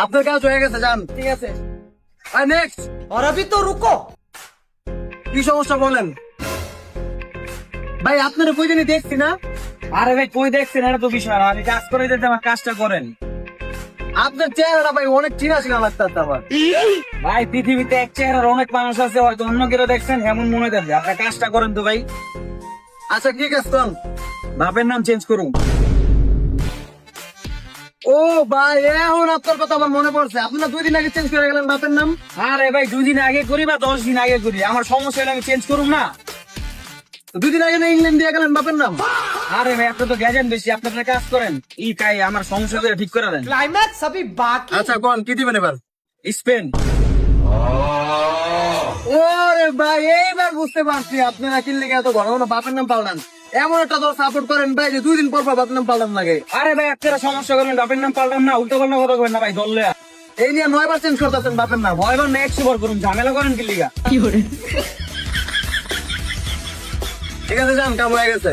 আপনার কাজ হয়ে গেছে, যান। ঠিক আছে। আর নেক্সট, और अभी तो रुको। কি সমস্যা বলেন? ভাই আপনার প্রয়োজনে দেখছি না। আরে ভাই কই দেখছেন, এটা তো বিষয় না, আমি কাজ করে দিতে আমার কাজটা করেন। আপনার চেহারাটা ভাই অনেক চিনা চিনা লাগতেছে আমার। ভাই পৃথিবীতে এক চেহারার অনেক মানুষ আছে, হয়তো অন্য কেউ দেখছেন এমন মনে যাবে। আপনার কাজটা করেন তো ভাই। আচ্ছা ঠিক আছে, চল। বাপের নাম চেঞ্জ করুন। ও ভাই, এখন আপনার কথা আমার মনে পড়ছে, আপনারা 2 দিন আগে চেঞ্জ করে গেলেন বাপের নাম। আরে ভাই 2 দিন আগে করি বা 10 দিন আগে করি, আমার সমস্যা হলে আমি চেঞ্জ করুন না। 2 দিন আগে না ইংল্যান্ড দিয়ে গেলেন বাপের নাম। আরে ভাই আপনি তো গেছেন বেশি, আপনি একটা কাজ করেন, ই কাই আমার সমস্যা করে ঠিক করে দেন। क्लाइमैक्स अभी बाकी। আচ্ছা কোন কি দিবেন এবার? স্পেন। ওরে ভাই, এইবার বুঝতে পারছি আপনারা কি লেগে এত ঘন ঘন বাপের নাম পাল্টান। এমন একটা দল সাপোর্ট করেন ভাই যে 2 দিন পর পর বাপের নাম পাল্টান লাগে। আরে ভাই আপনারা সমস্যা করেন, বাপের নাম পাল্টান না, উল্টো পাল্টা কথা করেন না ভাই, দললে এই নিয়ে 9 বার চেঞ্জ করতেছেন বাপের নাম। ভয়বার না 100 বার করুন, ঝামেলা করেন কি লিগা? ঠিক আছে, যান, কাম হয়ে গেছে।